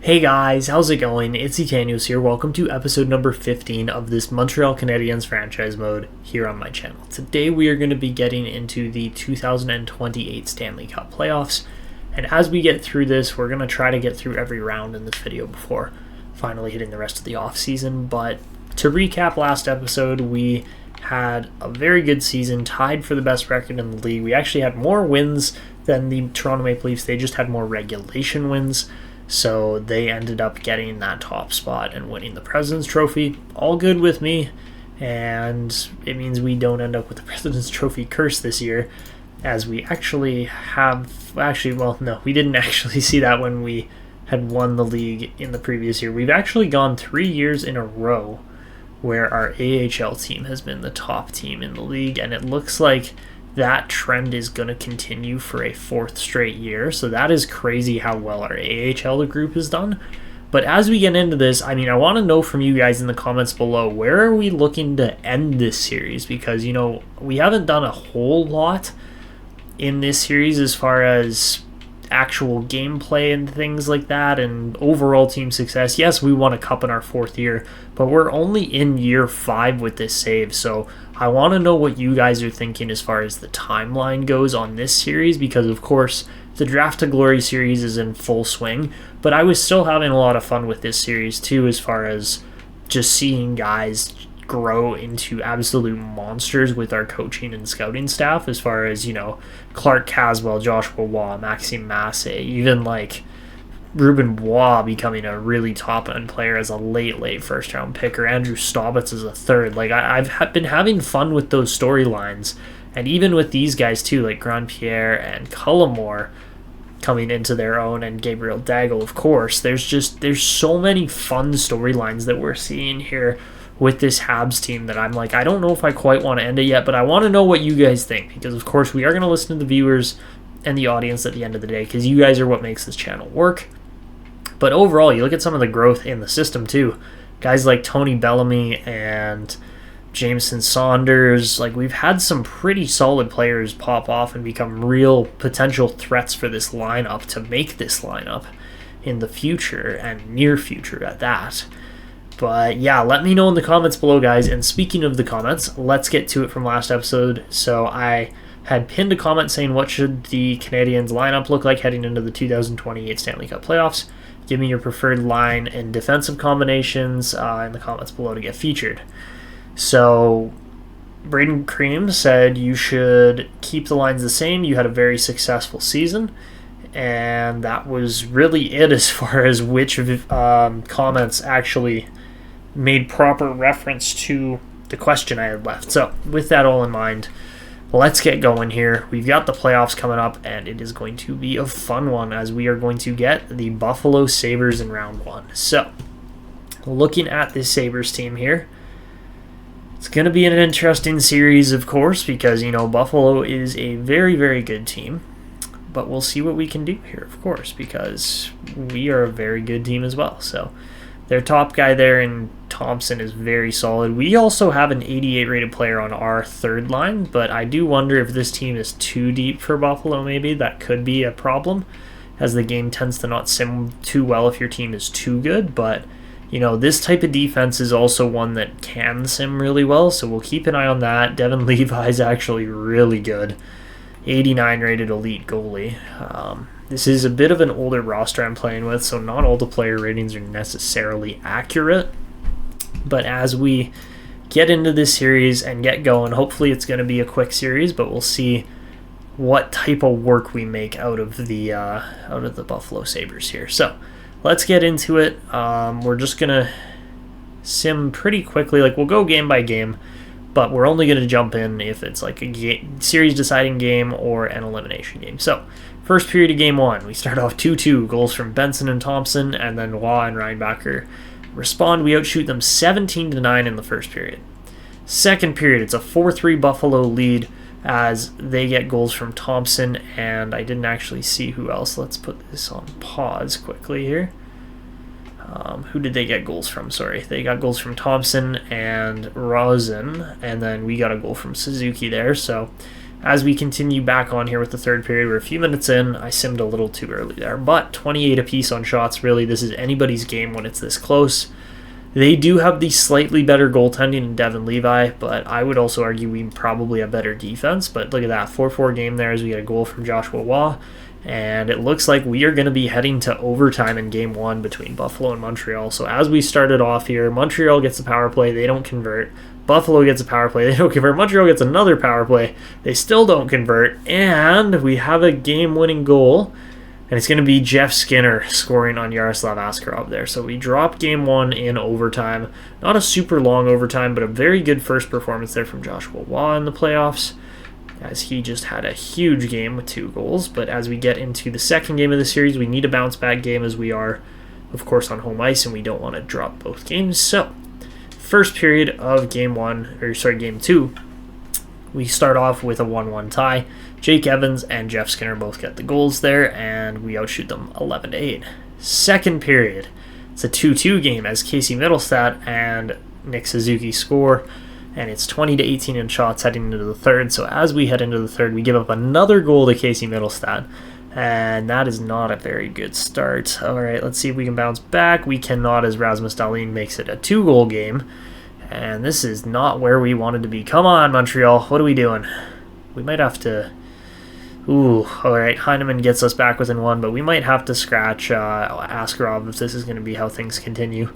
Hey guys, how's it going? It's Etanyos here. Welcome to episode number 15 of this Montreal Canadiens franchise mode here on my channel. Today we are going to be getting into the 2028 Stanley Cup Playoffs. And as we get through this, we're going to try to get through every round in this video before finally hitting the rest of the offseason. But to recap last episode, we had a very good season, tied for the best record in the league. We actually had more wins than the Toronto Maple Leafs. They just had more regulation wins. So they ended up getting that top spot and winning the President's Trophy. All good with me, and it means we don't end up with the President's Trophy curse this year, as we actually have... we didn't actually see that when we had won the league in the previous year. We've actually gone 3 years in a row where our AHL team has been the top team in the league, and it looks like that trend is going to continue for a fourth straight year. So that is crazy how well our AHL group has done. But as we get into this, I want to know from you guys in the comments below, where are we looking to end this series? Because, we haven't done a whole lot in this series as far as actual gameplay and things like that and overall team success. Yes, we won a cup in our fourth year, but we're only in year 5 with this save. So I want to know what you guys are thinking as far as the timeline goes on this series, because of course the Draft to Glory series is in full swing, but I was still having a lot of fun with this series too, as far as just seeing guys grow into absolute monsters with our coaching and scouting staff, as far as, Clark Caswell, Joshua Waugh, Maxime Massé, even like Ruben Bois becoming a really top-end player as a late first-round pick, or Andrew Staubitz as a third. Like, I've been having fun with those storylines, and even with these guys too, like Grandpierre and Cullimore coming into their own, and Gabriel Daigle, of course. There's so many fun storylines that we're seeing here with this Habs team that I'm like, I don't know if I quite want to end it yet, but I want to know what you guys think, because of course we are going to listen to the viewers and the audience at the end of the day, because you guys are what makes this channel work. But overall, you look at some of the growth in the system too. Guys like Tony Bellamy and Jameson Saunders, like, we've had some pretty solid players pop off and become real potential threats for this lineup, to make this lineup in the future, and near future at that. But yeah, let me know in the comments below, guys. And speaking of the comments, let's get to it from last episode. So I had pinned a comment saying, what should the Canadiens lineup look like heading into the 2028 Stanley Cup Playoffs? Give me your preferred line and defensive combinations in the comments below to get featured. So Braden Cream said you should keep the lines the same. You had a very successful season. And that was really it as far as which comments actually made proper reference to the question I had left. So with that all in mind, let's get going here. We've got the playoffs coming up, and it is going to be a fun one, as we are going to get the Buffalo Sabres in round 1. So looking at this Sabres team here, it's going to be an interesting series, of course, because, Buffalo is a very, very good team. But we'll see what we can do here, of course, because we are a very good team as well. So their top guy there in Thompson is very solid. We also have an 88 rated player on our third line, but I do wonder if this team is too deep for Buffalo. Maybe that could be a problem, as the game tends to not sim too well if your team is too good. But, this type of defense is also one that can sim really well, so we'll keep an eye on that. Devin Levi is actually really good. 89 rated elite goalie. This is a bit of an older roster I'm playing with, so not all the player ratings are necessarily accurate. But as we get into this series and get going, hopefully it's going to be a quick series, but we'll see what type of work we make out of the Buffalo Sabres here. So let's get into it. We're just going to sim pretty quickly. Like, we'll go game by game, but we're only going to jump in if it's like a series-deciding game or an elimination game. So, first period of game 1, we start off 2-2, goals from Benson and Thompson, and then Waugh and Reinbacher respond. We outshoot them 17-9 in the first period. Second period, it's a 4-3 Buffalo lead as they get goals from Thompson, and I didn't actually see who else. Let's put this on pause quickly here. Who did they get goals from? Sorry, they got goals from Thompson and Rosen, and then we got a goal from Suzuki there. So as we continue back on here with the third period, we're a few minutes in. I simmed a little too early there, but 28 apiece on shots. Really, this is anybody's game when it's this close. They do have the slightly better goaltending in Devin Levi, but I would also argue we probably have better defense. But look at that, 4-4 game there as we get a goal from Joshua Waugh. And it looks like we are going to be heading to overtime in Game 1 between Buffalo and Montreal. So as we started off here, Montreal gets a power play. They don't convert. Buffalo gets a power play. They don't convert. Montreal gets another power play. They still don't convert. And we have a game-winning goal. And it's going to be Jeff Skinner scoring on Yaroslav Askarov there. So we drop Game 1 in overtime. Not a super long overtime, but a very good first performance there from Joshua Waugh in the playoffs, as he just had a huge game with 2 goals. But as we get into the second game of the series, we need a bounce-back game, as we are, of course, on home ice, and we don't want to drop both games. So first period of Game 2, we start off with a 1-1 tie. Jake Evans and Jeff Skinner both get the goals there, and we outshoot them 11-8. Second period, it's a 2-2 game as Casey Middlestat and Nick Suzuki score, and it's 20-18 in shots heading into the third. So as we head into the third, we give up another goal to Casey Middlestat, and that is not a very good start. All right, let's see if we can bounce back. We cannot, as Rasmus Dahlin makes it a 2-goal game, and this is not where we wanted to be. Come on, Montreal, what are we doing? We might have to... Ooh, all right, Heineman gets us back within 1, but we might have to scratch Askarov if this is going to be how things continue.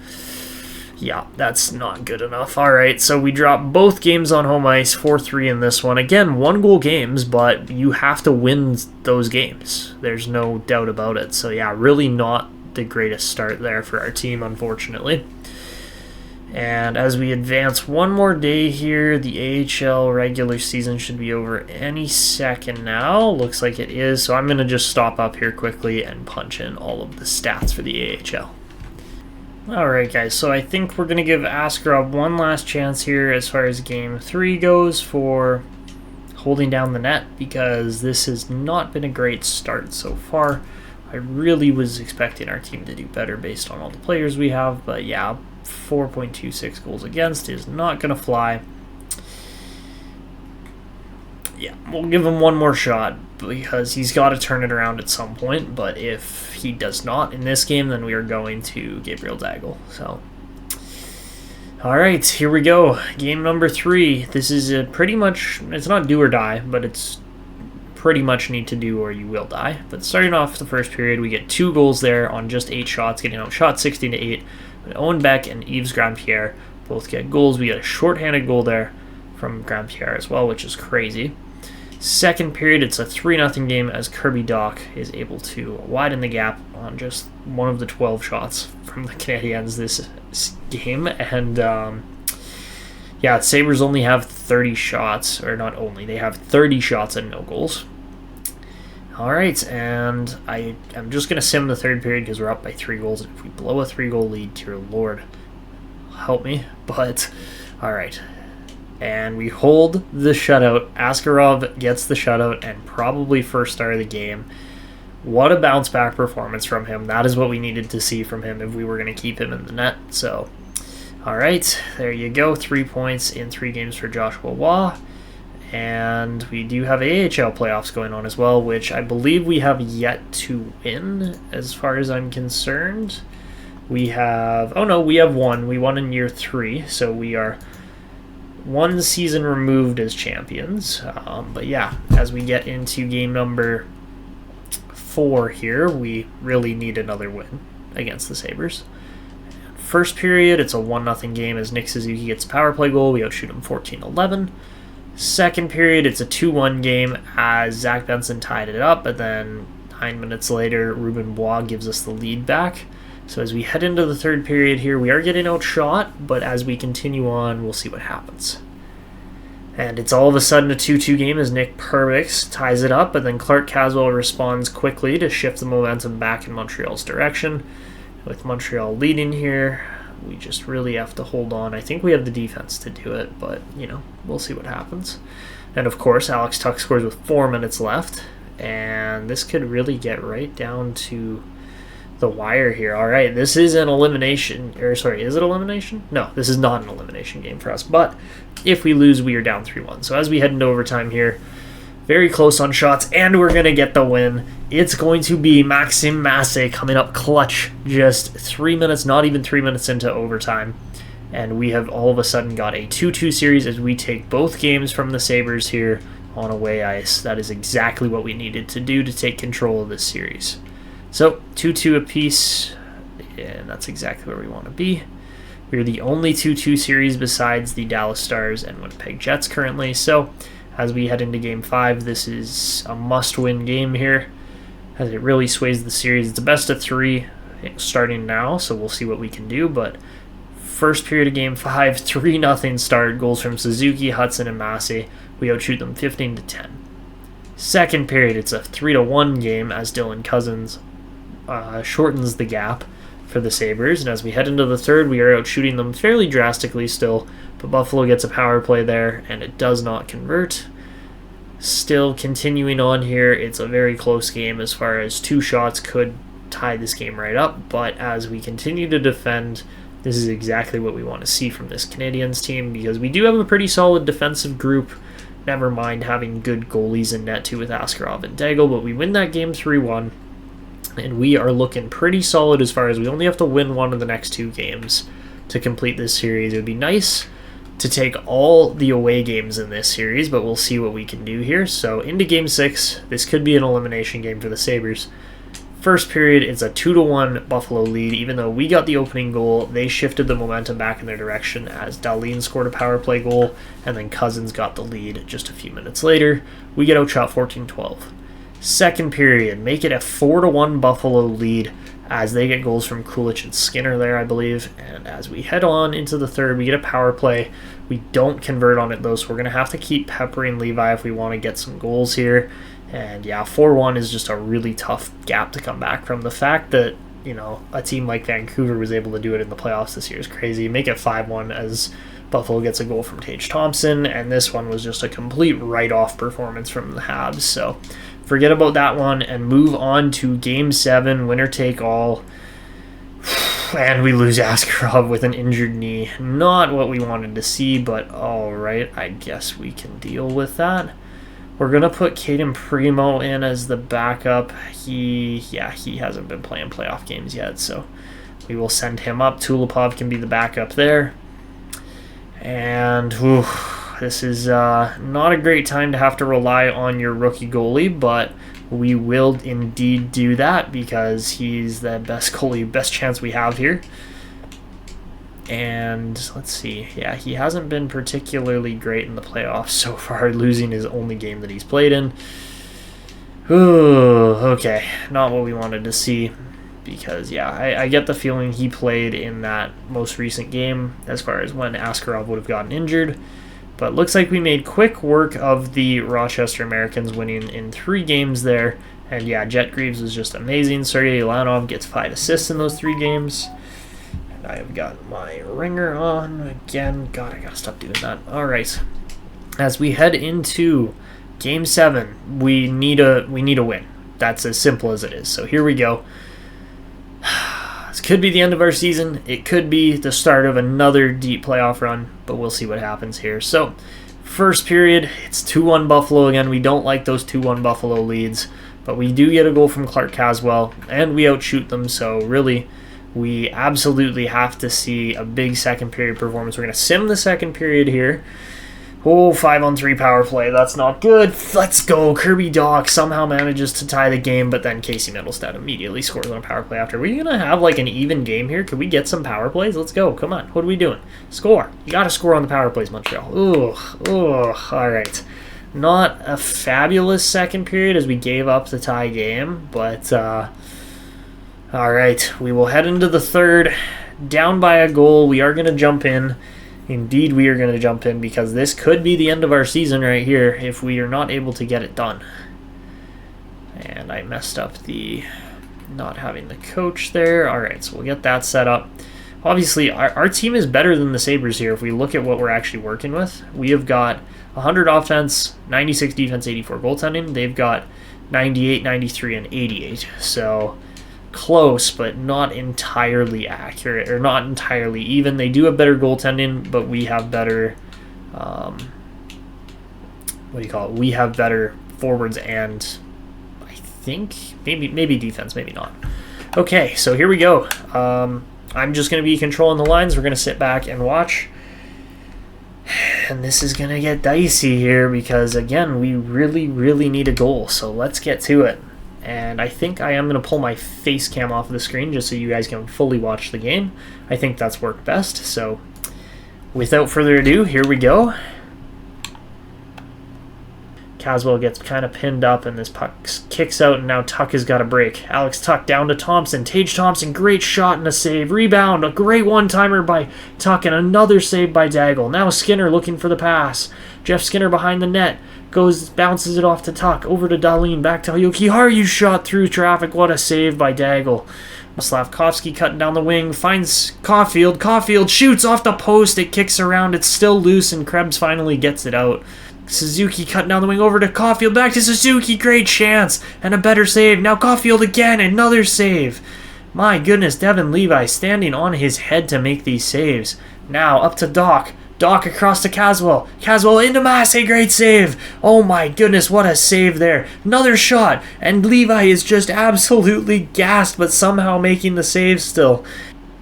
Yeah, that's not good enough. All right, so we drop both games on home ice, 4-3 in this one. Again, 1-goal games, but you have to win those games. There's no doubt about it. So yeah, really not the greatest start there for our team, unfortunately. And as we advance one more day here, the AHL regular season should be over any second now. Looks like it is, so I'm going to just stop up here quickly and punch in all of the stats for the AHL. Alright guys, so I think we're going to give Askarov one last chance here as far as Game 3 goes for holding down the net, because this has not been a great start so far. I really was expecting our team to do better based on all the players we have, but yeah, 4.26 goals against is not going to fly. Yeah, we'll give him one more shot because he's got to turn it around at some point, but if he does not in this game, then we are going to Gabriel Daigle. So, alright, here we go. Game number 3. This is a pretty much, it's not do or die, but it's pretty much need to do or you will die. But starting off the first period, we get 2 goals there on just 8 shots, getting outshot 16-8. Owen Beck and Yves Grandpierre both get goals. We get a shorthanded goal there from Grandpierre as well, which is crazy. Second period, it's a 3-0 game as Kirby Dach is able to widen the gap on just one of the 12 shots from the Canadiens this game. And yeah, Sabres only have 30 shots, or not only, they have 30 shots and no goals. Alright, and I'm just going to sim the third period because we're up by 3 goals. If we blow a 3-goal lead, dear Lord, help me. But, alright. And we hold the shutout. Askarov gets the shutout and probably first star of the game. What a bounce-back performance from him. That is what we needed to see from him if we were going to keep him in the net. So, alright, there you go. 3 points in 3 games for Joshua Waugh. And we do have AHL playoffs going on as well, which I believe we have yet to win as far as I'm concerned. We have... Oh no, we have won. We won in year 3, so we are 1 season removed as champions. But yeah, as we get into game number 4 here, we really need another win against the Sabres. First period, it's a 1-0 game as Nick Suzuki gets a power play goal. We outshoot him 14-11. Second period, it's a 2-1 game as Zach Benson tied it up, but then 9 minutes later, Ruben Bois gives us the lead back. So as we head into the third period here, we are getting outshot, but as we continue on, we'll see what happens. And it's all of a sudden a 2-2 game as Nick Perbix ties it up, but then Clark Caswell responds quickly to shift the momentum back in Montreal's direction. With Montreal leading here, we just really have to hold on. I think we have the defense to do it, but, you know, we'll see what happens. And, of course, Alex Tuch scores with 4 minutes left, and this could really get right down to the wire here. All right, this is an elimination, or sorry, is it elimination? No, this is not an elimination game for us, but if we lose, we are down 3-1. So as we head into overtime here, Very close on shots, and we're going to get the win. It's going to be Maxim Massé coming up clutch just 3 minutes, not even 3 minutes into overtime. And we have all of a sudden got a 2-2 series as we take both games from the Sabres here on away ice. That is exactly what we needed to do to take control of this series. So 2-2 apiece, and that's exactly where we want to be. We're the only 2-2 series besides the Dallas Stars and Winnipeg Jets currently. So as we head into Game 5, this is a must-win game here, as it really sways the series. It's a best-of-3 starting now, so we'll see what we can do. But first period of Game 5, 3-0 start. Goals from Suzuki, Hudson, and Massey. We outshoot them 15-10. Second period, it's a 3-1 game as Dylan Cousins shortens the gap for the Sabres. And as we head into the third, we are outshooting them fairly drastically still. But Buffalo gets a power play there, and it does not convert. Still continuing on here, it's a very close game as far as 2 shots could tie this game right up. But as we continue to defend, this is exactly what we want to see from this Canadiens team, because we do have a pretty solid defensive group. Never mind having good goalies in net too with Askarov and Daigle, but we win that game 3-1. And we are looking pretty solid as far as we only have to win one of the next 2 games to complete this series. It would be nice to take all the away games in this series, but we'll see what we can do here. So into Game 6, this could be an elimination game for the Sabres. First period, it's a 2-1 Buffalo lead. Even though we got the opening goal, they shifted the momentum back in their direction as Dahlin scored a power play goal, and then Cousins got the lead just a few minutes later. We get outshot 14-12. Second period, make it a 4-1 Buffalo lead as they get goals from Kulich and Skinner there, I believe. And as we head on into the third, we get a power play. We don't convert on it, though, so we're going to have to keep peppering Levi if we want to get some goals here. And yeah, 4-1 is just a really tough gap to come back from. The fact that, you know, a team like Vancouver was able to do it in the playoffs this year is crazy. Make it 5-1 as Buffalo gets a goal from Tage Thompson, and this one was just a complete write-off performance from the Habs. So forget about that one and move on to Game 7, winner take all. And we lose Askarov with an injured knee. Not what we wanted to see, but all right, I guess we can deal with that. We're going to put Caden Primo in as the backup. He hasn't been playing playoff games yet, so we will send him up. Tulipov can be the backup there. And this is not a great time to have to rely on your rookie goalie, but we will indeed do that because he's the best goalie, best chance we have here. And let's see, yeah, he hasn't been particularly great in the playoffs so far, losing his only game that he's played in. Ooh, okay, not what we wanted to see, because yeah, I get the feeling he played in that most recent game as far as when Askarov would have gotten injured. But looks like we made quick work of the Rochester Americans, winning in 3 games there. And yeah, Jet Greaves was just amazing. Sergei Ilanov gets 5 assists in those 3 games. And I have got my ringer on again. God, I gotta stop doing that. All right. As we head into Game 7, we need a win. That's as simple as it is. So here we go. This could be the end of our season. It could be the start of another deep playoff run, but we'll see what happens here. So, first period, it's 2-1 Buffalo again. We don't like those 2-1 Buffalo leads, but we do get a goal from Clark Caswell, and we outshoot them. So, really, we absolutely have to see a big second period performance. We're going to sim the second period here. Oh, 5-on-3 power play. That's not good. Let's go. Kirby Dach somehow manages to tie the game, but then Casey Middlestad immediately scores on a power play after. Are we going to have like an even game here? Could we get some power plays? Let's go. Come on. What are we doing? Score. You got to score on the power plays, Montreal. All right. Not a fabulous second period as we gave up the tie game, but all right. We will head into the third. Down by a goal. We are going to jump in. Indeed, we are going to jump in because this could be the end of our season right here if we are not able to get it done. And I messed up the not having the coach there. All right, so we'll get that set up. Obviously, our team is better than the Sabres here if we look at what we're actually working with. We have got 100 offense, 96 defense, 84 goaltending. They've got 98, 93, and 88. So close, but not entirely accurate, or not entirely even. They do have better goaltending, but we have better, we have better forwards and I think maybe defense, maybe not. Okay, so here we go. I'm just going to be controlling the lines. We're going to sit back and watch. And this is going to get dicey here because, again, we really, really need a goal. So let's get to it. And I think I am going to pull my face cam off of the screen just so you guys can fully watch the game. I think that's worked best. So without further ado, here we go. Caswell gets kind of pinned up, and this puck kicks out, and now Tuck has got a break. Alex Tuck down to Thompson. Tage Thompson, great shot and a save. Rebound, a great one-timer by Tuck, and another save by Daigle. Now Skinner looking for the pass. Jeff Skinner behind the net. Bounces it off to Tuck. Over to Dahlin. Back to Jokiharju. Shot through traffic. What a save by Daigle. Slavkovsky cutting down the wing. Finds Caulfield. Caulfield shoots off the post. It kicks around. It's still loose, and Krebs finally gets it out. Suzuki cutting down the wing over to Caulfield. Back to Suzuki. Great chance. And a better save. Now Caulfield again. Another save. My goodness, Devin Levi standing on his head to make these saves. Now up to Doc. Doc across to Caswell. Caswell into Massey. Great save. Oh my goodness, what a save there. Another shot. And Levi is just absolutely gassed, but somehow making the save still.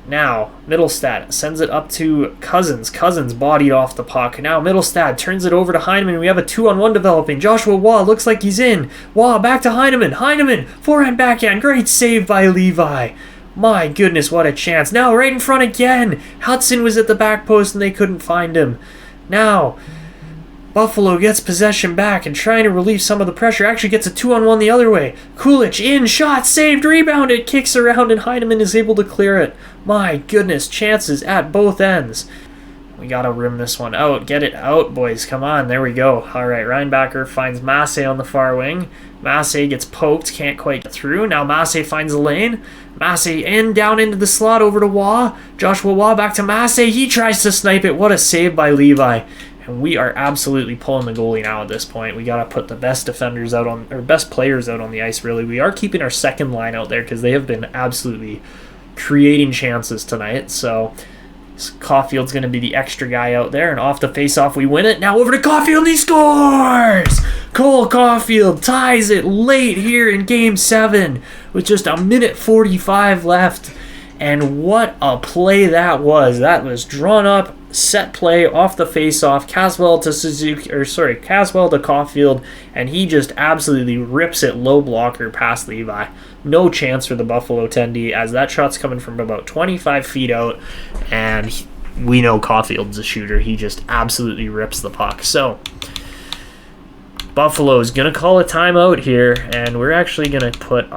Now, Middlestad sends it up to Cousins. Cousins bodied off the puck. Now Middlestad turns it over to Heineman. We have a 2-on-1 developing. Joshua Waugh looks like he's in. Waugh back to Heineman. Heineman, forehand, backhand. Great save by Levi. My goodness, what a chance. Now right in front again. Hudson was at the back post and they couldn't find him. Now, Buffalo gets possession back and trying to relieve some of the pressure. Actually gets a 2-on-1 the other way. Kulich in, shot, saved, rebounded, kicks around, and Heineman is able to clear it. My goodness, chances at both ends. We gotta rim this one out. Get it out, boys. Come on, there we go. Alright, Reinbacher finds Massey on the far wing. Massey gets poked, can't quite get through. Now Massey finds a lane. Massey in, down into the slot, over to Waugh. Joshua Waugh back to Massey. He tries to snipe it. What a save by Levi. And we are absolutely pulling the goalie now at this point. We got to put the best defenders out on, or best players out on the ice, really. We are keeping our second line out there because they have been absolutely creating chances tonight. So Caulfield's going to be the extra guy out there. And off the face-off, we win it. Now over to Caulfield, and he scores! Cole Caulfield ties it late here in Game 7 with just a minute 45 left. And what a play that was. That was drawn up, set play off the face-off. Caswell to Caulfield, and he just absolutely rips it low blocker past Levi. No chance for the Buffalo 10D as that shot's coming from about 25 feet out, and we know Caulfield's a shooter. He just absolutely rips the puck. So Buffalo's going to call a timeout here, and we're actually going to put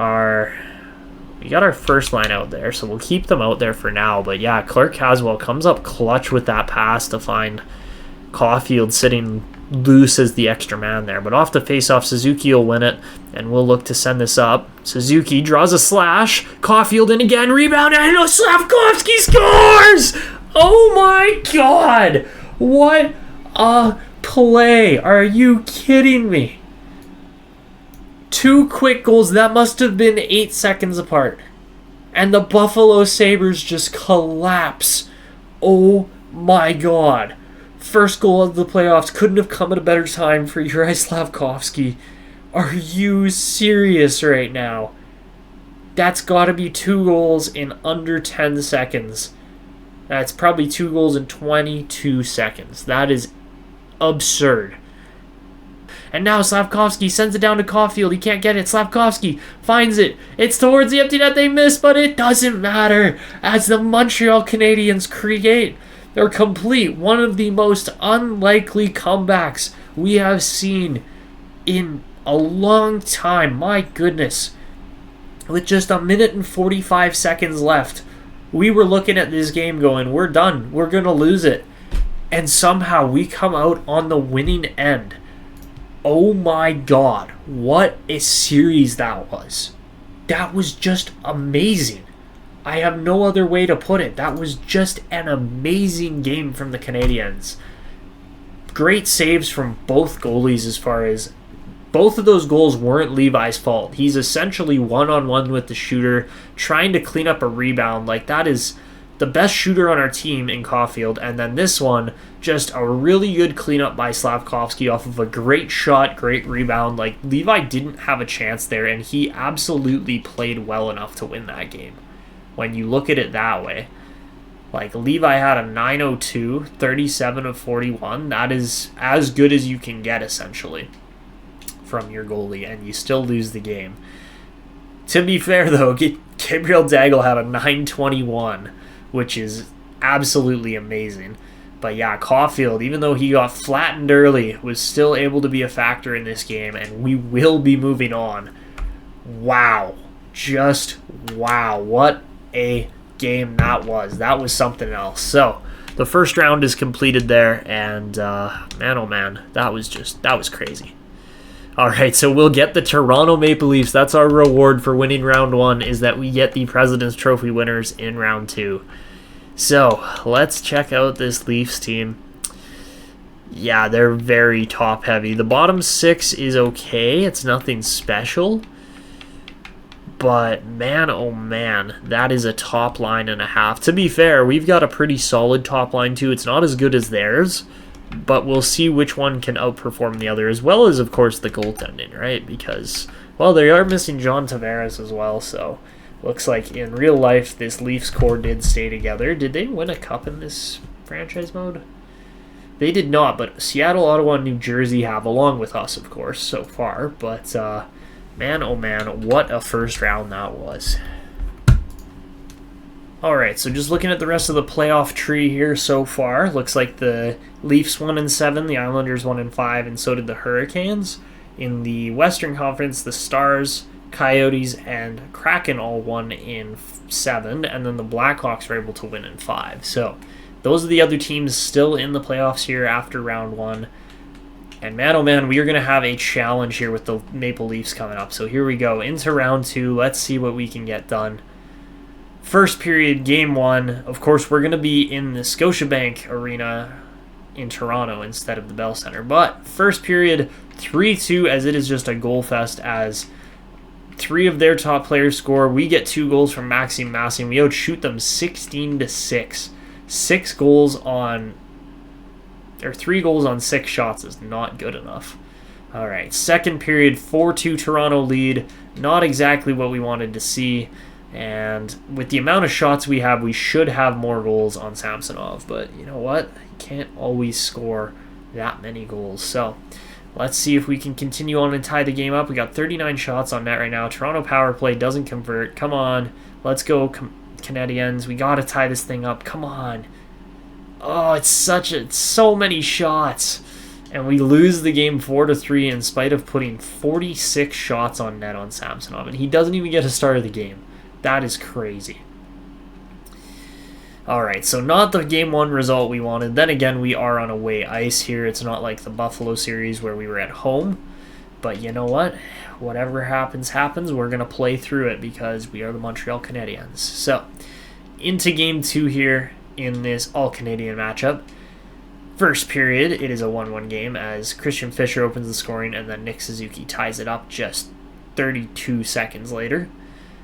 we got our first line out there, so we'll keep them out there for now. But yeah, Clark Caswell comes up clutch with that pass to find Caulfield sitting loose as the extra man there. But off the face-off, Suzuki will win it, and we'll look to send this up. Suzuki draws a slash. Caulfield in again, rebound, and Slavkovsky scores! Oh my god! What a play! Are you kidding me? 2 quick goals, that must have been 8 seconds apart. And the Buffalo Sabres just collapse. Oh my god. First goal of the playoffs couldn't have come at a better time for Juraj Slavkovsky. Are you serious right now? That's got to be 2 goals in under 10 seconds. That's probably 2 goals in 22 seconds. That is absurd. And now Slavkovsky sends it down to Caulfield. He can't get it. Slavkovsky finds it. It's towards the empty net. They miss, but it doesn't matter as the Montreal Canadiens create or complete one of the most unlikely comebacks we have seen in a long time. My goodness. With just a minute and 45 seconds left, we were looking at this game going, we're done. We're going to lose it. And somehow we come out on the winning end. Oh my god, what a series that was. That was just amazing. I have no other way to put it. That was just an amazing game from the Canadiens. Great saves from both goalies as far as both of those goals weren't Levi's fault. He's essentially one-on-one with the shooter, trying to clean up a rebound. Like, that is the best shooter on our team in Caulfield, and then this one, just a really good cleanup by Slafkovsky off of a great shot, great rebound. Like, Levi didn't have a chance there, and he absolutely played well enough to win that game when you look at it that way. Like, Levi had a 902, 37 of 41. That is as good as you can get, essentially, from your goalie, and you still lose the game. To be fair, though, Gabriel Daigle had a 921, which is absolutely amazing. But yeah, Caulfield, even though he got flattened early, was still able to be a factor in this game, and we will be moving on. Wow. Just wow. What a game that was. That was something else. So, the first round is completed there, and man, oh man, that was crazy. Alright, so we'll get the Toronto Maple Leafs. That's our reward for winning round 1, is that we get the President's Trophy winners in round 2. So, let's check out this Leafs team. Yeah, they're very top-heavy. The bottom 6 is okay. It's nothing special. But, man, oh man, that is a top line and a half. To be fair, we've got a pretty solid top line, too. It's not as good as theirs, but we'll see which one can outperform the other, as well as, of course, the goaltending, right? Because, well, they are missing John Tavares as well, so looks like in real life this Leafs core did stay together. Did they win a cup in this franchise mode? They did not, but Seattle, Ottawa, and New Jersey have, along with us, of course, so far. But, man, oh man, what a first round that was. Alright, so just looking at the rest of the playoff tree here so far, looks like the Leafs 1-7, the Islanders 1-5, and so did the Hurricanes. In the Western Conference, the Stars, Coyotes, and Kraken all won in 7, and then the Blackhawks were able to win in 5. So, those are the other teams still in the playoffs here after round 1. And man, oh man, we are going to have a challenge here with the Maple Leafs coming up. So here we go, into round 2. Let's see what we can get done. First period, game 1. Of course, we're going to be in the Scotiabank Arena in Toronto instead of the Bell Center. But first period, 3-2, as it is just a goal fest, as 3 of their top players score. We get 2 goals from Maxime Massing. We outshoot them 16-6. 6 goals on... or 3 goals on 6 shots is not good enough. Alright, second period, 4-2 Toronto lead. Not exactly what we wanted to see. And with the amount of shots we have, we should have more goals on Samsonov. But you know what? You can't always score that many goals. So let's see if we can continue on and tie the game up. We got 39 shots on net right now. Toronto power play doesn't convert. Come on. Let's go, Canadiens. We got to tie this thing up. Come on. Oh, it's so many shots. And we lose the game 4-3 in spite of putting 46 shots on net on Samsonov. And he doesn't even get a start of the game. That is crazy. Alright, so not the game 1 result we wanted. Then again, we are on away ice here. It's not like the Buffalo series where we were at home. But you know what? Whatever happens, happens. We're going to play through it because we are the Montreal Canadiens. So, into game 2 here in this all-Canadian matchup. First period, it is a 1-1 game as Christian Fischer opens the scoring and then Nick Suzuki ties it up just 32 seconds later.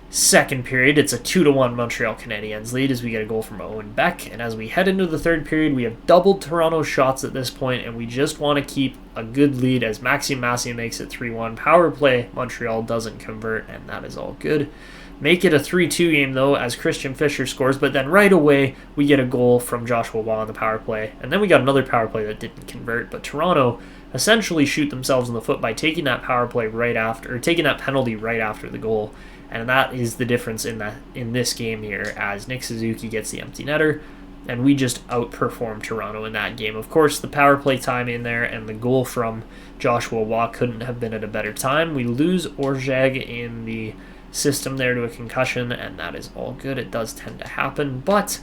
Second period, it's a 2-1 Montreal Canadiens lead as we get a goal from Owen Beck. And as we head into the third period, we have doubled Toronto's shots at this point, and we just want to keep a good lead as Maxime Massing makes it 3-1. Power play, Montreal doesn't convert, and that is all good. Make it a 3-2 game, though, as Christian Fischer scores, but then right away, we get a goal from Joshua Waugh on the power play. And then we got another power play that didn't convert, but Toronto essentially shoot themselves in the foot by taking that power play right after, or taking that penalty right after the goal. And that is the difference in this game here, as Nick Suzuki gets the empty netter, and we just outperform Toronto in that game. Of course, the power play time in there and the goal from Joshua Waugh couldn't have been at a better time. We lose Orjeg in the system there to a concussion, and that is all good. It does tend to happen, but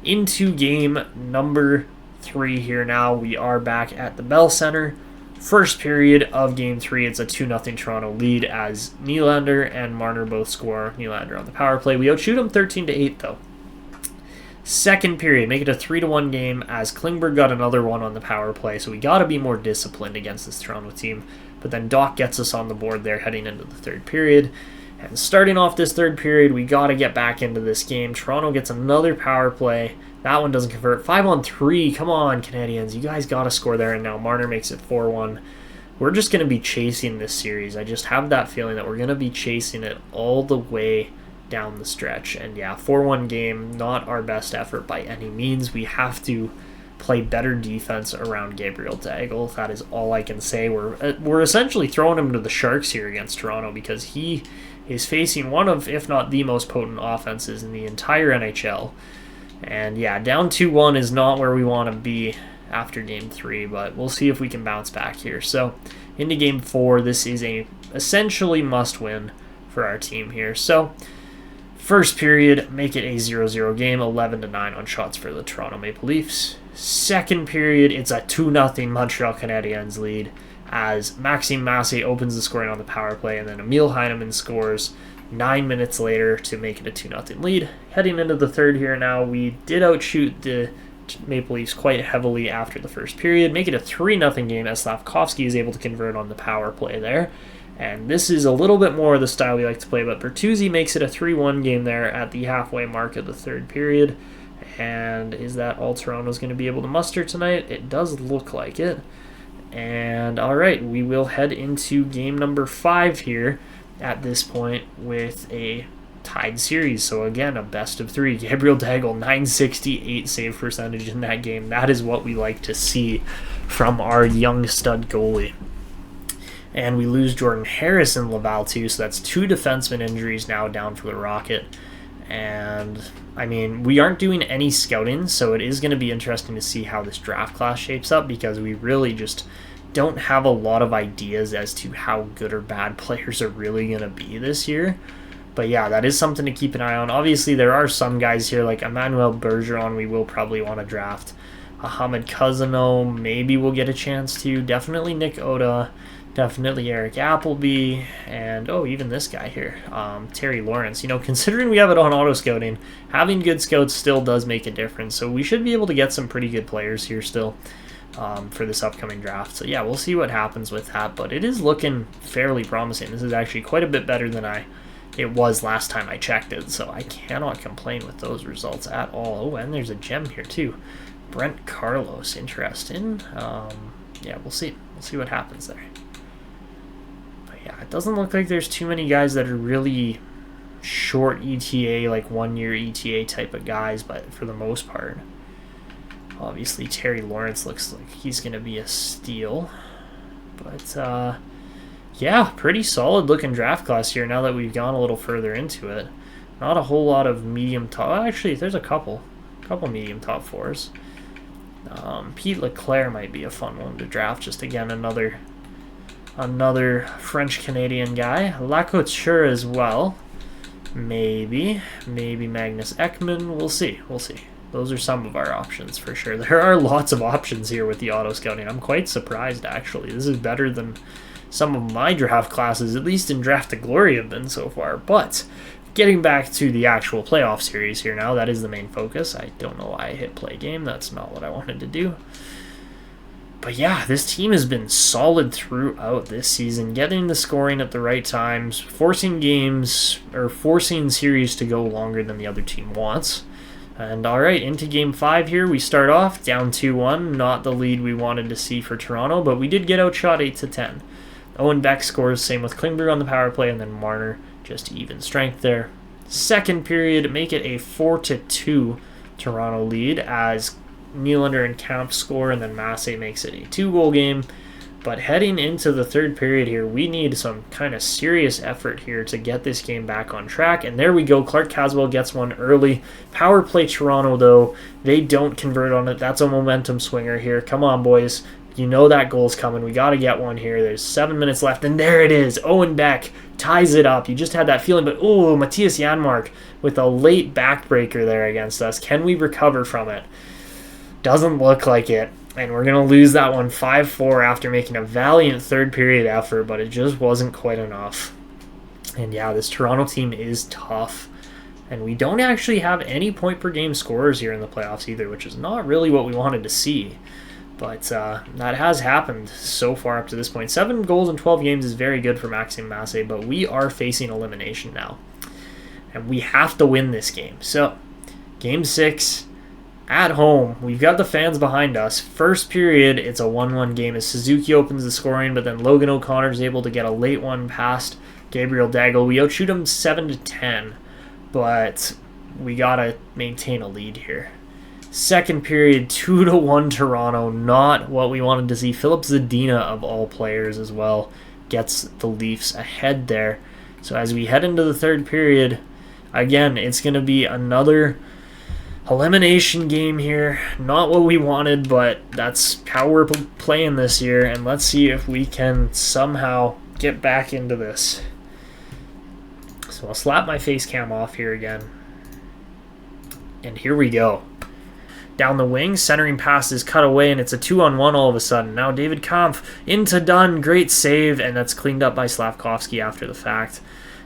into game number 3 here now. We are back at the Bell Center. First period of Game 3, it's a 2-0 Toronto lead as Nylander and Marner both score. Nylander on the power play. We outshoot him 13-8, though. Second period, make it a 3-1 game as Klingberg got another one on the power play, so we got to be more disciplined against this Toronto team. But then Doc gets us on the board there heading into the third period. And starting off this third period, we got to get back into this game. Toronto gets another power play. That one doesn't convert. 5-on-3. Come on, Canadiens. You guys got to score there. And now Marner makes it 4-1. We're just going to be chasing this series. I just have that feeling that we're going to be chasing it all the way down the stretch. And yeah, 4-1 game, not our best effort by any means. We have to play better defense around Gabriel Daigle. That is all I can say. We're essentially throwing him to the Sharks here against Toronto because he is facing one of, if not the most potent offenses in the entire NHL. And yeah, down 2-1 is not where we want to be after Game 3, but we'll see if we can bounce back here. So into Game 4, this is a essentially must-win for our team here. So first period, make it a 0-0 game, 11-9 on shots for the Toronto Maple Leafs. Second period, it's a 2-0 Montreal Canadiens lead as Maxime Massé opens the scoring on the power play, and then Emil Heineman scores 9 minutes later to make it a 2-0 lead. Heading into the third here now, we did outshoot the Maple Leafs quite heavily after the first period, make it a 3-0 game as Slavkovsky is able to convert on the power play there. And this is a little bit more of the style we like to play, but Bertuzzi makes it a 3-1 game there at the halfway mark of the third period. And is that all Toronto's going to be able to muster tonight? It does look like it. And all right, we will head into game number 5 here at this point with a tied series. So again, a best of 3. Gabriel Daigle, 968 save percentage in that game. That is what we like to see from our young stud goalie. And we lose Jordan Harris in Laval too, so that's 2 defenseman injuries now down for the Rocket. And I mean, we aren't doing any scouting, so it is going to be interesting to see how this draft class shapes up because we really just don't have a lot of ideas as to how good or bad players are really going to be this year. But yeah, that is something to keep an eye on. Obviously, there are some guys here like Emmanuel Bergeron we will probably want to draft. Ahmed Cousineau, maybe we'll get a chance to. Definitely Nick Oda. Definitely Eric Appleby, and even this guy here, Terry Lawrence. You know, considering we have it on auto scouting, having good scouts still does make a difference. So we should be able to get some pretty good players here still for this upcoming draft. So yeah, we'll see what happens with that, but it is looking fairly promising. This is actually quite a bit better than it was last time I checked it, so I cannot complain with those results at all. Oh, and there's a gem here too. Brent Carlos, interesting. Yeah, we'll see. We'll see what happens there. Yeah, it doesn't look like there's too many guys that are really short ETA, like 1-year ETA type of guys, but for the most part. Obviously, Terry Lawrence looks like he's going to be a steal. But, yeah, pretty solid looking draft class here now that we've gone a little further into it. Not a whole lot of medium top. Actually, there's a couple medium top 4s. Pete Leclerc might be a fun one to draft. Just, again, another French-Canadian guy. Lacouture as well. Maybe Magnus Ekman. We'll see. Those are some of our options for sure. There are lots of options here with the auto scouting. I'm quite surprised, actually. This is better than some of my draft classes, at least in Draft to Glory, have been so far. But getting back to the actual playoff series here now, that is the main focus. I don't know why I hit play game. That's not what I wanted to do. But yeah, this team has been solid throughout this season, getting the scoring at the right times, forcing series to go longer than the other team wants. And all right, into Game 5 here, we start off down 2-1, not the lead we wanted to see for Toronto, but we did get outshot 8-10. Owen Beck scores, same with Klingberg on the power play, and then Marner just even strength there. Second period, make it a 4-2 Toronto lead as Nylander and Camp score, and then Massé makes it a 2-goal game. But heading into the third period here, we need some kind of serious effort here to get this game back on track. And there we go. Clark Caswell gets one early. Power play Toronto, though. They don't convert on it. That's a momentum swinger here. Come on, boys. You know that goal's coming. We got to get one here. There's 7 minutes left, and there it is. Owen Beck ties it up. You just had that feeling, but Matthias Janmark with a late backbreaker there against us. Can we recover from it? Doesn't look like it, and we're going to lose that one 5-4 after making a valiant third period effort, but it just wasn't quite enough. And yeah, this Toronto team is tough, and we don't actually have any point per game scorers here in the playoffs either, which is not really what we wanted to see. But that has happened so far up to this point. 7 goals in 12 games is very good for Maxime Massé, but we are facing elimination now. And we have to win this game. So, Game 6, at home. We've got the fans behind us. First period, it's a 1-1 game as Suzuki opens the scoring, but then Logan O'Connor is able to get a late one past Gabriel Daigle. We outshoot him 7-10, but we got to maintain a lead here. Second period, 2-1 Toronto. Not what we wanted to see. Philip Zadina, of all players as well, gets the Leafs ahead there. So as we head into the third period, again, it's going to be another elimination game here. Not what we wanted, but that's how we're playing this year. And let's see if we can somehow get back into this. So I'll slap my face cam off here again. And here we go. Down the wing, centering pass is cut away, and it's a 2-on-1 all of a sudden. Now David Kampf into Dunn, great save, and that's cleaned up by Slavkovsky after the fact.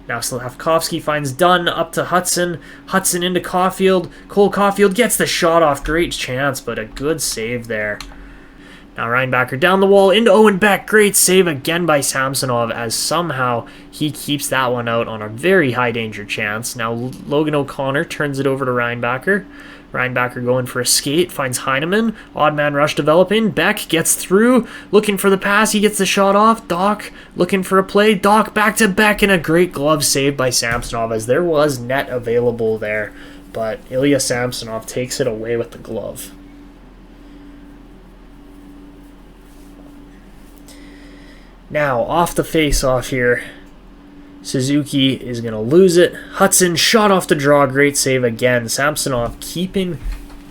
Now Slavkovsky finds Dunn up to Hudson. Hudson into Caulfield. Cole Caulfield gets the shot off. Great chance, but a good save there. Now Reinbacher down the wall into Owen Beck. Great save again by Samsonov as somehow he keeps that one out on a very high danger chance. Now Logan O'Connor turns it over to Reinbacher. Reinbacher going for a skate, finds Heineman. Odd man rush developing. Beck gets through, looking for the pass. He gets the shot off. Doc looking for a play. Doc back to Beck, and a great glove save by Samsonov as there was net available there. But Ilya Samsonov takes it away with the glove. Now, off the face-off here, Suzuki is going to lose it. Hudson shot off the draw. Great save again. Samsonov keeping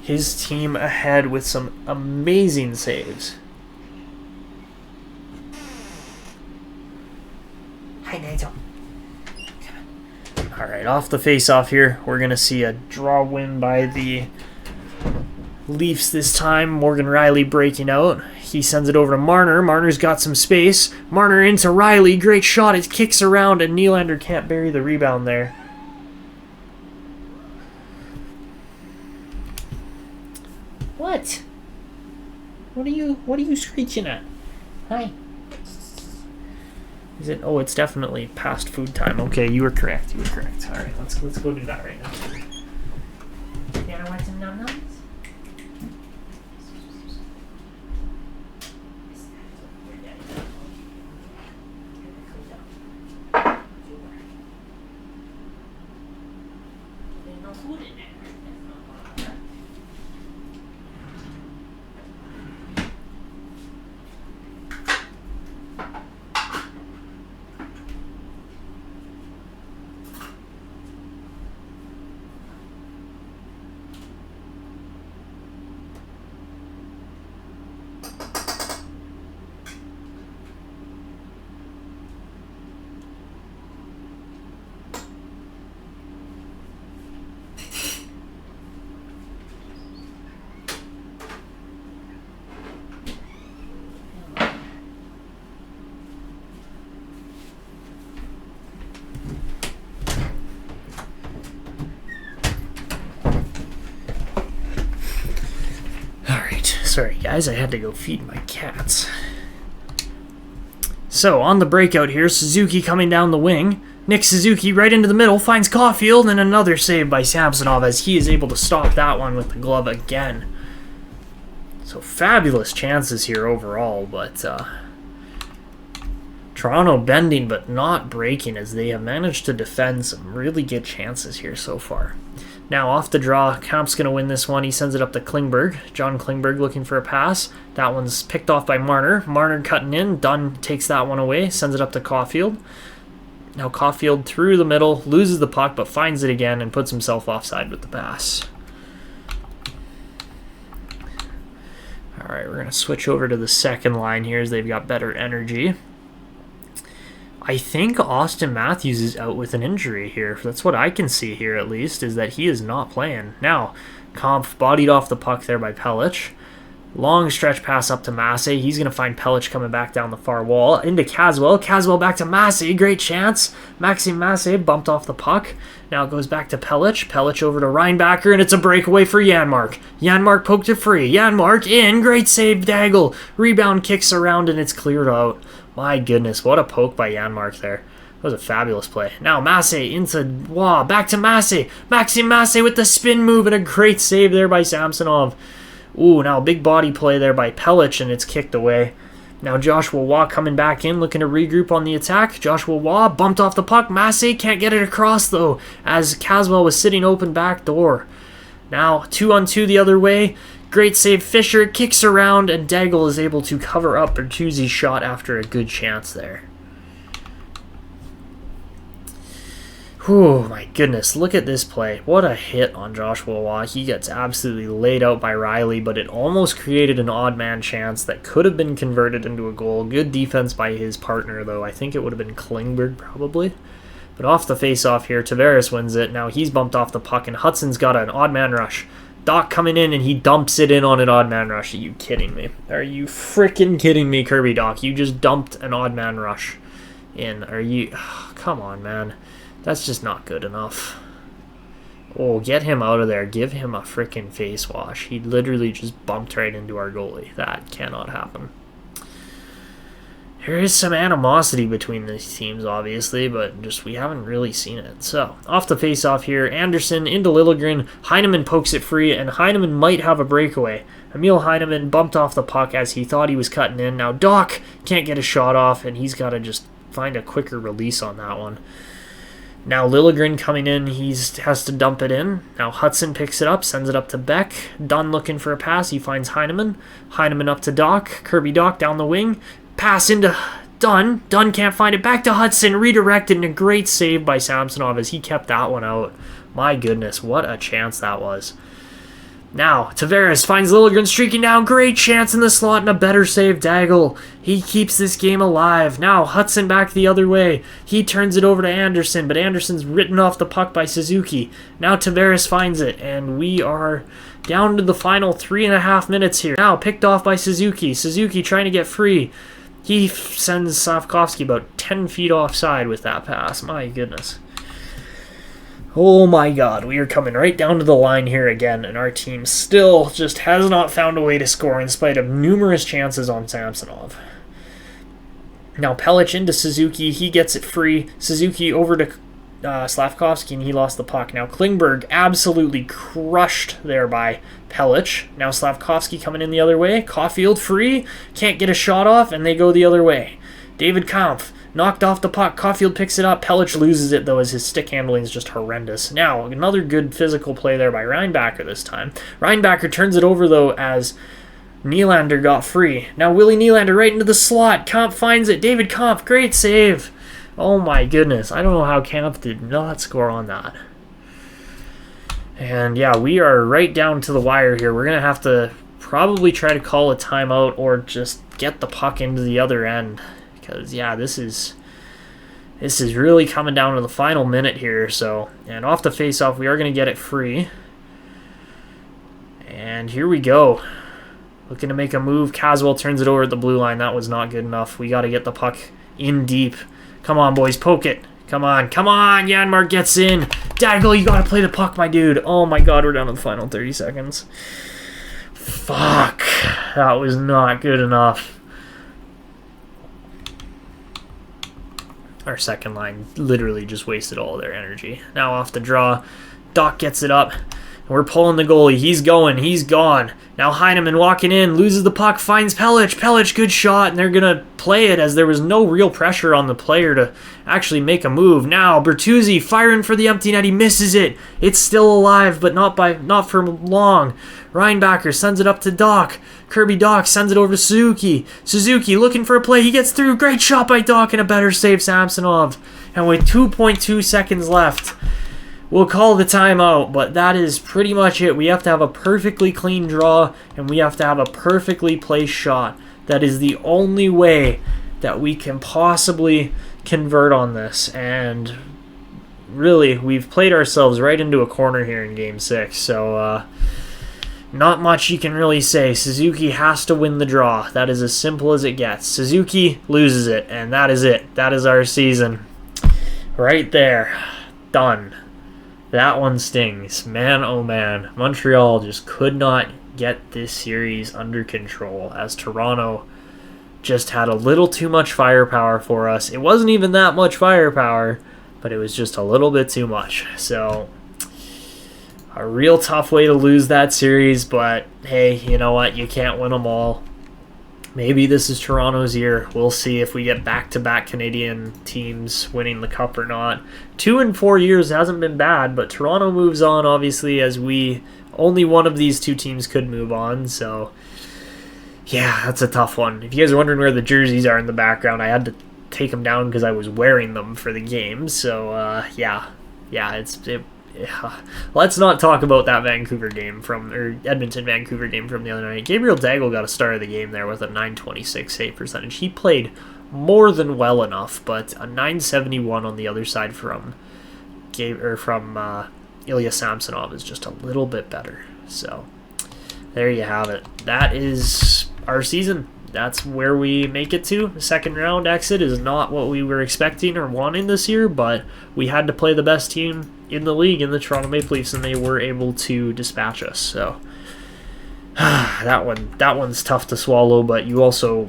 his team ahead with some amazing saves. Hi, Nigel. All right, off the face-off here, we're going to see a draw win by the Leafs this time. Morgan Rielly breaking out. He sends it over to Marner. Marner's got some space. Marner into Rielly. Great shot. It kicks around, and Nylander can't bury the rebound there. What? What are you screeching at? Hi. Is it? Oh, it's definitely past food time. Okay, you were correct. You were correct. All right, let's go do that right now. You wanna want some num-nums? Sorry guys, I had to go feed my cats. So, on the breakout here, Suzuki coming down the wing. Nick Suzuki right into the middle, finds Caulfield, and another save by Samsonov as he is able to stop that one with the glove again. So, fabulous chances here overall, but Toronto bending but not breaking as they have managed to defend some really good chances here so far. Now off the draw, Kamp's going to win this one. He sends it up to Klingberg. John Klingberg looking for a pass. That one's picked off by Marner. Marner cutting in. Dunn takes that one away, sends it up to Caulfield. Now Caulfield through the middle, loses the puck, but finds it again and puts himself offside with the pass. All right, we're going to switch over to the second line here as they've got better energy. I think Austin Matthews is out with an injury here. That's what I can see here, at least, is that he is not playing. Now, Kampf bodied off the puck there by Pellich. Long stretch pass up to Massey. He's going to find Pelech coming back down the far wall. Into Caswell. Caswell back to Massey. Great chance. Maxime Massey bumped off the puck. Now it goes back to Pelech. Pelech over to Reinbacher, and it's a breakaway for Janmark. Janmark poked it free. Janmark in. Great save, Daigle. Rebound kicks around, and it's cleared out. My goodness, what a poke by Janmark there. That was a fabulous play. Now Massey into Waugh. Back to Massey. Maxime Massey with the spin move, and a great save there by Samsonov. Ooh, now a big body play there by Pelech, and it's kicked away. Now Joshua Waugh coming back in, looking to regroup on the attack. Joshua Waugh bumped off the puck. Massey can't get it across, though, as Caswell was sitting open back door. Now 2-on-2 the other way. Great save. Fisher kicks around, and Daigle is able to cover up Bertuzzi's shot after a good chance there. Oh my goodness, look at this play. What a hit on Joshua Waugh. He gets absolutely laid out by Riley, but it almost created an odd man chance that could have been converted into a goal. Good defense by his partner, though. I think it would have been Klingberg, probably. But off the face-off here, Tavares wins it. Now he's bumped off the puck, and Hudson's got an odd man rush. Doc coming in, and he dumps it in on an odd man rush. Are you kidding me? Are you freaking kidding me, Kirby Doc? You just dumped an odd man rush in. Are you... Oh, come on, man. That's just not good enough. Oh, get him out of there. Give him a freaking face wash. He literally just bumped right into our goalie. That cannot happen. There is some animosity between these teams, obviously, but just we haven't really seen it. So, off the face-off here, Anderson into Liljegren. Heineman pokes it free, and Heineman might have a breakaway. Emil Heineman bumped off the puck as he thought he was cutting in. Now Doc can't get a shot off, and he's got to just find a quicker release on that one. Now Liljegren coming in, he has to dump it in. Now Hudson picks it up, sends it up to Beck. Dunn looking for a pass, he finds Heineman. Heineman up to Doc, Kirby Doc down the wing. Pass into Dunn. Dunn can't find it, back to Hudson, redirected, and a great save by Samsonov as he kept that one out. My goodness, what a chance that was. Now, Tavares finds Liljegren streaking down. Great chance in the slot and a better save, Daigle. He keeps this game alive. Now, Hudson back the other way. He turns it over to Anderson, but Anderson's written off the puck by Suzuki. Now Tavares finds it, and we are down to the final 3.5 minutes here. Now, picked off by Suzuki. Suzuki trying to get free. He sends Slavkovsky about 10 feet offside with that pass. My goodness. Oh my god, we are coming right down to the line here again, and our team still just has not found a way to score in spite of numerous chances on Samsonov. Now Pelech into Suzuki, he gets it free. Suzuki over to Slavkovsky, and he lost the puck. Now Klingberg absolutely crushed there by Pelech. Now Slavkovsky coming in the other way. Caulfield free, can't get a shot off, and they go the other way. David Kampf knocked off the puck. Caulfield picks it up. Pelech loses it, though, as his stick handling is just horrendous. Now, another good physical play there by Reinbacher this time. Reinbacher turns it over, though, as Nylander got free. Now, Willie Nylander right into the slot. Kampf finds it. David Kampf, great save. Oh, my goodness. I don't know how Kampf did not score on that. And, yeah, we are right down to the wire here. We're going to have to probably try to call a timeout or just get the puck into the other end. Because, yeah, this is really coming down to the final minute here. So, and off the face-off, we are going to get it free. And here we go. Looking to make a move. Caswell turns it over at the blue line. That was not good enough. We got to get the puck in deep. Come on, boys. Poke it. Come on. Come on. Janmark gets in. Daigle, you got to play the puck, my dude. Oh, my God. We're down to the final 30 seconds. Fuck. That was not good enough. Our second line literally just wasted all their energy. Now off the draw, Doc gets it up. We're pulling the goalie. He's going. He's gone. Now Heineman walking in, loses the puck, finds Pelech. Pelech, good shot, and they're going to play it as there was no real pressure on the player to actually make a move. Now Bertuzzi firing for the empty net. He misses it. It's still alive, but not for long. Reinbacher sends it up to Doc. Kirby Doc sends it over to Suzuki. Suzuki looking for a play. He gets through. Great shot by Doc and a better save, Samsonov. And with 2.2 seconds left, we'll call the timeout, but that is pretty much it. We have to have a perfectly clean draw, and we have to have a perfectly placed shot. That is the only way that we can possibly convert on this. And really, we've played ourselves right into a corner here in Game 6. So, not much you can really say. Suzuki has to win the draw. That is as simple as it gets. Suzuki loses it, and that is it. That is our season. Right there. Done. That one stings. Man, oh man. Montreal just could not get this series under control as Toronto just had a little too much firepower for us. It wasn't even that much firepower, but it was just a little bit too much. So a real tough way to lose that series, but hey, you know what? You can't win them all. Maybe this is Toronto's year. We'll see if we get back-to-back Canadian teams winning the Cup or not. 2 in 4 years hasn't been bad, but Toronto moves on, obviously, as only one of these two teams could move on, so yeah, that's a tough one. If you guys are wondering where the jerseys are in the background, I had to take them down because I was wearing them for the game, so yeah, let's not talk about that Edmonton-Vancouver game from the other night. Gabriel Daigle got a start of the game there with a .926 save percentage. He played more than well enough, but a .971 on the other side from Ilya Samsonov is just a little bit better. So there you have it. That is our season. That's where we make it to. The second round exit is not what we were expecting or wanting this year, but we had to play the best team in the league in the Toronto Maple Leafs, and they were able to dispatch us. So that one's tough to swallow, but you also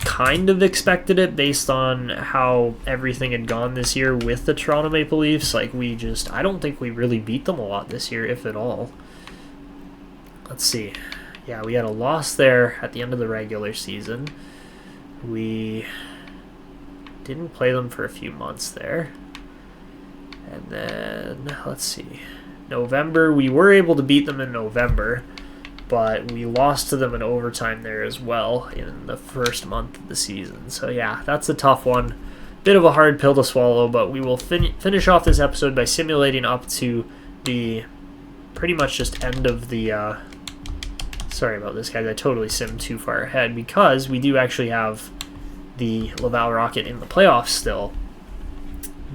kind of expected it based on how everything had gone this year with the Toronto Maple Leafs. Like, I don't think we really beat them a lot this year, if at all. Let's see. Yeah, we had a loss there at the end of the regular season. We didn't play them for a few months there. And then, let's see. November, we were able to beat them in November, but we lost to them in overtime there as well in the first month of the season. So yeah, that's a tough one. Bit of a hard pill to swallow, but we will finish off this episode by simulating up to the pretty much just end of the... sorry about this, guys. I totally simmed too far ahead because we do actually have the Laval Rocket in the playoffs still.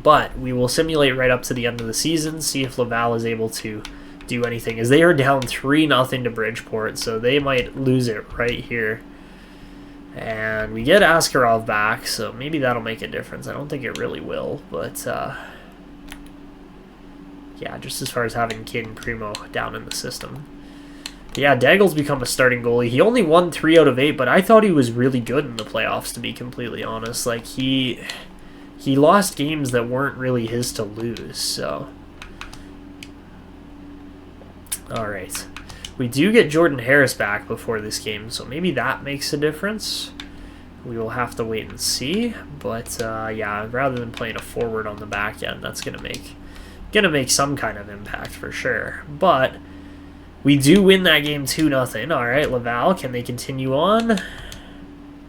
But we will simulate right up to the end of the season, see if Laval is able to do anything, as they are down 3-0 to Bridgeport, so they might lose it right here. And we get Askarov back, so maybe that'll make a difference. I don't think it really will, but yeah, just as far as having Caden Primo down in the system. Yeah, Daigle's become a starting goalie. He only won 3 out of 8, but I thought he was really good in the playoffs, to be completely honest. Like, he lost games that weren't really his to lose, so... Alright. We do get Jordan Harris back before this game, so maybe that makes a difference. We will have to wait and see, but yeah, rather than playing a forward on the back end, that's gonna make some kind of impact for sure. But we do win that game 2-0. Alright, Laval, can they continue on?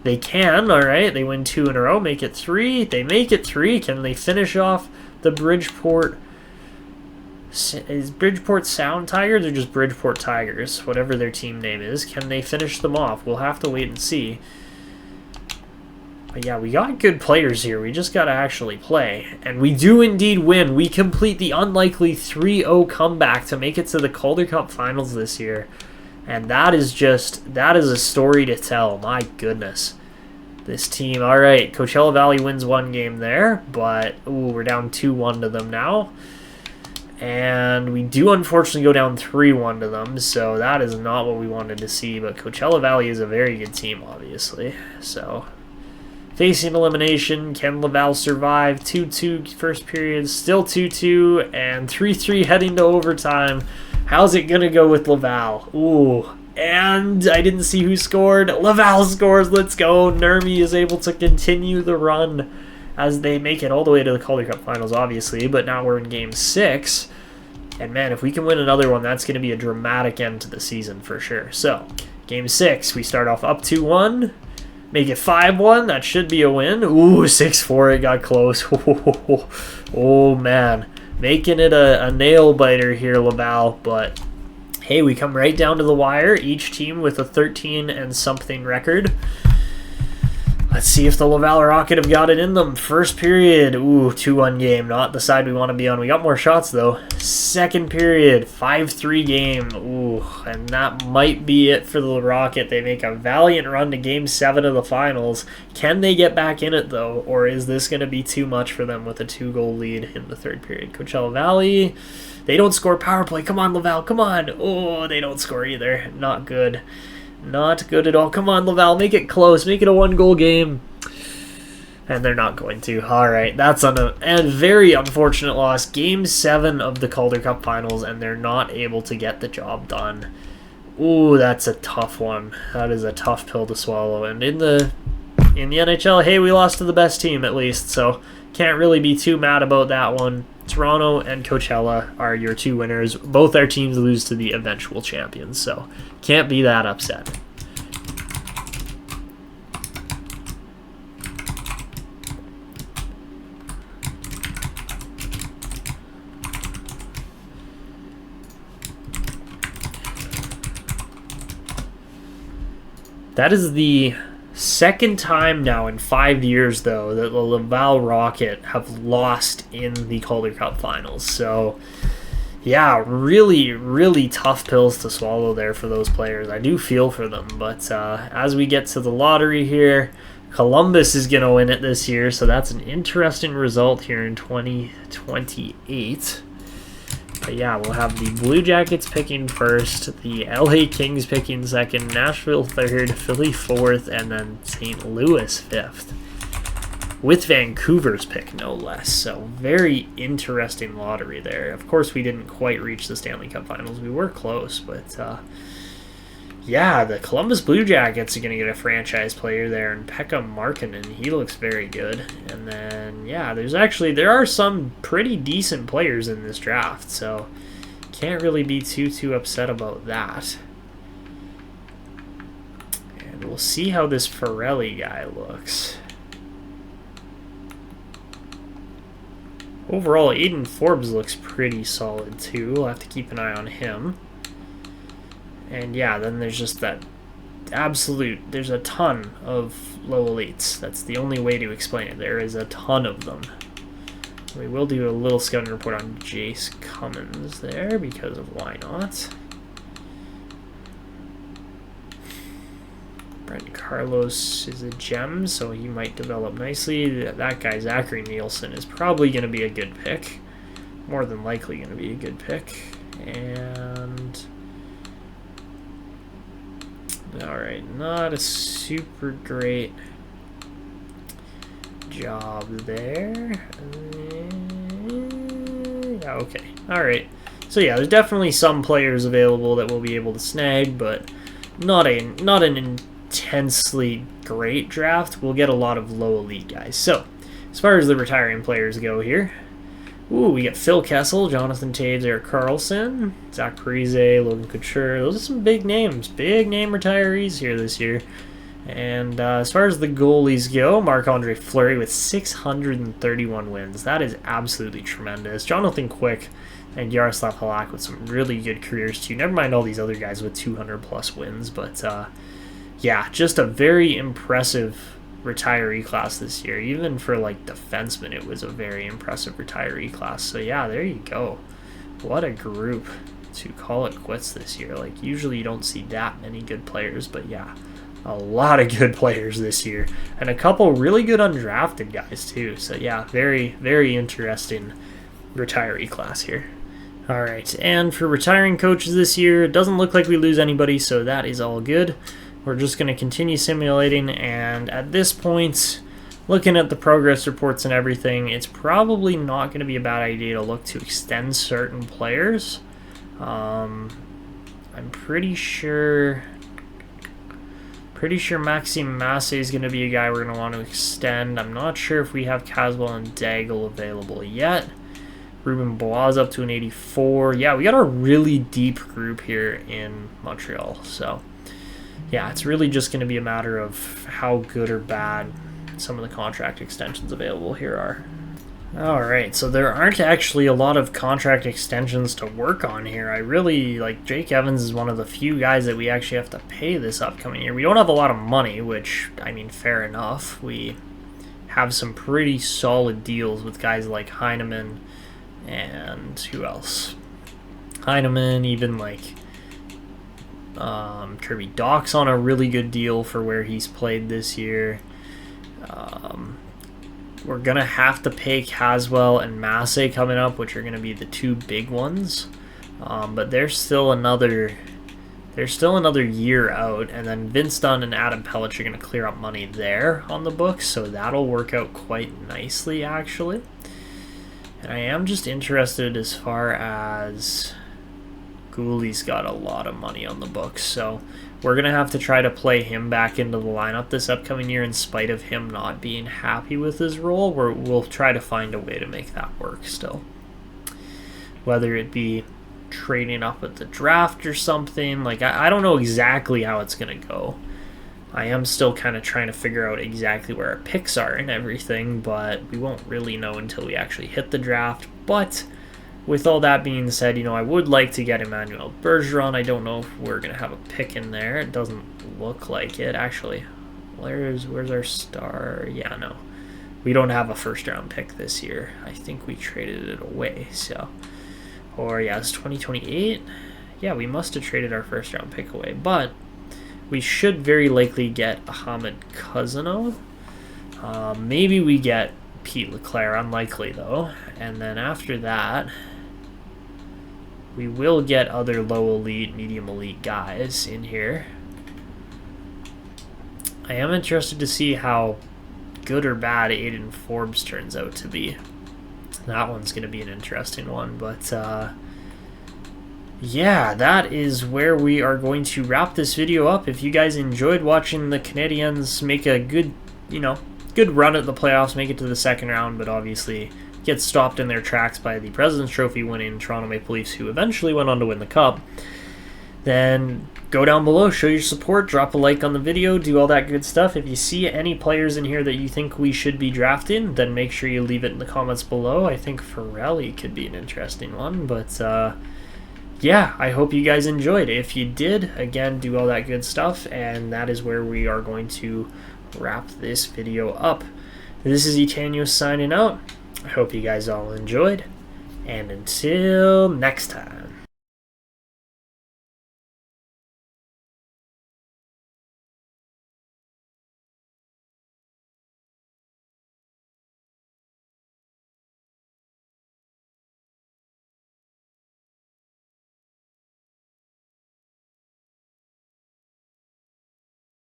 They can, alright. They win 2 in a row, make it 3. They make it 3. Can they finish off the Bridgeport... Is Bridgeport Sound Tigers or just Bridgeport Tigers? Whatever their team name is. Can they finish them off? We'll have to wait and see. But yeah, we got good players here. We just got to actually play. And we do indeed win. We complete the unlikely 3-0 comeback to make it to the Calder Cup Finals this year. And that is a story to tell. My goodness. This team, alright, Coachella Valley wins 1 game there, but ooh, we're down 2-1 to them now. And we do unfortunately go down 3-1 to them, so that is not what we wanted to see, but Coachella Valley is a very good team, obviously. So, facing elimination, can Laval survive? 2-2 first period, still 2-2, and 3-3 heading to overtime. How's it going to go with Laval? Ooh, and I didn't see who scored. Laval scores, let's go. Nurmi is able to continue the run as they make it all the way to the Calder Cup Finals, obviously, but now we're in Game 6. And man, if we can win another one, that's going to be a dramatic end to the season for sure. So, Game 6, we start off up 2-1, make it 5-1, that should be a win. Ooh, 6-4, it got close. Oh man, making it a nail-biter here, Laval, but hey, we come right down to the wire, each team with a 13 and something record. Let's see if the Laval Rocket have got it in them. First period, ooh, 2-1 game. Not the side we want to be on. We got more shots, though. Second period, 5-3 game. Ooh, and that might be it for the Rocket. They make a valiant run to Game 7 of the finals. Can they get back in it, though? Or is this going to be too much for them with a 2-goal lead in the third period? Coachella Valley, they don't score power play. Come on, Laval, come on. Oh, they don't score either. Not good. Not good at all. Come on, Laval, make it close. Make it a 1-goal game. And they're not going to. All right, that's a very unfortunate loss. Game 7 of the Calder Cup Finals, and they're not able to get the job done. Ooh, that's a tough one. That is a tough pill to swallow. And in the NHL, hey, we lost to the best team at least, so can't really be too mad about that one. Toronto and Coachella are your 2 winners. Both our teams lose to the eventual champions, so can't be that upset. That is the second time now in 5 years, though, that the Laval Rocket have lost in the Calder Cup Finals. So, yeah, really, really tough pills to swallow there for those players. I do feel for them. But as we get to the lottery here, Columbus is going to win it this year. So that's an interesting result here in 2028. But yeah, we'll have the Blue Jackets picking first, the LA Kings picking second, Nashville third, Philly fourth, and then St. Louis fifth. With Vancouver's pick, no less. So very interesting lottery there. Of course, we didn't quite reach the Stanley Cup Finals. We were close, but yeah, the Columbus Blue Jackets are going to get a franchise player there, and Pekka Markkanen, he looks very good. And then, yeah, there are some pretty decent players in this draft, so can't really be too upset about that. And we'll see how this Farrelly guy looks. Overall, Aiden Forbes looks pretty solid, too. We'll have to keep an eye on him. And yeah, then there's just that there's a ton of low elites. That's the only way to explain it. There is a ton of them. We will do a little scouting report on Jace Cummins there, because of why not. Brent Carlos is a gem, so he might develop nicely. That guy, Zachary Nielsen, is probably going to be a good pick. More than likely going to be a good pick. And alright, not a super great job there. Yeah, okay. Alright. So yeah, there's definitely some players available that we'll be able to snag, but not an intensely great draft. We'll get a lot of low elite guys. So, as far as the retiring players go here, ooh, we get Phil Kessel, Jonathan Taves, Eric Carlson, Zach Parise, Logan Couture. Those are some big names, big name retirees here this year. And as far as the goalies go, Marc-Andre Fleury with 631 wins. That is absolutely tremendous. Jonathan Quick and Yaroslav Halak with some really good careers too. Never mind all these other guys with 200-plus wins. But yeah, just a very impressive retiree class this year. Even for like defensemen, it was a very impressive retiree class. So yeah, there you go. What a group to call it quits this year. Like, usually you don't see that many good players, but yeah, a lot of good players this year, and a couple really good undrafted guys too. So yeah, very, very interesting retiree class here. All right, and for retiring coaches this year, it doesn't look like we lose anybody, so that is all good. We're just going to continue simulating, and at this point, looking at the progress reports and everything, it's probably not going to be a bad idea to look to extend certain players. I'm pretty sure Maxime Massé is going to be a guy we're going to want to extend. I'm not sure if we have Caswell and Daigle available yet. Ruben Bois up to an 84. Yeah, we got a really deep group here in Montreal, so yeah, it's really just going to be a matter of how good or bad some of the contract extensions available here are. Alright, so there aren't actually a lot of contract extensions to work on here. I really, like, Jake Evans is one of the few guys that we actually have to pay this upcoming year. We don't have a lot of money, which, I mean, fair enough. We have some pretty solid deals with guys like Heineman and who else? Heineman, even like Kirby Dach's on a really good deal for where he's played this year. We're going to have to pay Caswell and Massey coming up, which are going to be the two big ones. But there's still another year out, and then Vince Dunn and Adam Pellich are going to clear up money there on the books, so that'll work out quite nicely, actually. And I am just interested as far as Gooley's got a lot of money on the books, so we're going to have to try to play him back into the lineup this upcoming year in spite of him not being happy with his role. We'll try to find a way to make that work still. Whether it be trading up at the draft or something, like I don't know exactly how it's going to go. I am still kind of trying to figure out exactly where our picks are and everything, but we won't really know until we actually hit the draft. But with all that being said, you know, I would like to get Emmanuel Bergeron. I don't know if we're going to have a pick in there. It doesn't look like it. Actually, where's our star? Yeah, no. We don't have a first-round pick this year. I think we traded it away, so. Or, yeah, it's 2028. Yeah, we must have traded our first-round pick away. But we should very likely get Ahmed Cousineau. Maybe we get Pete Leclerc. Unlikely, though. And then after that, we will get other low elite, medium elite guys in here. I am interested to see how good or bad Aiden Forbes turns out to be. That one's going to be an interesting one. But, yeah, that is where we are going to wrap this video up. If you guys enjoyed watching the Canadiens make a good, good run at the playoffs, make it to the second round, but obviously get stopped in their tracks by the President's Trophy winning Toronto Maple Leafs, who eventually went on to win the Cup, then go down below, show your support, drop a like on the video, do all that good stuff. If you see any players in here that you think we should be drafting, then make sure you leave it in the comments below. I think Farrelly could be an interesting one, but yeah, I hope you guys enjoyed. If you did, again, do all that good stuff, and that is where we are going to wrap this video up. This is Etanyos signing out. I hope you guys all enjoyed, and until next time.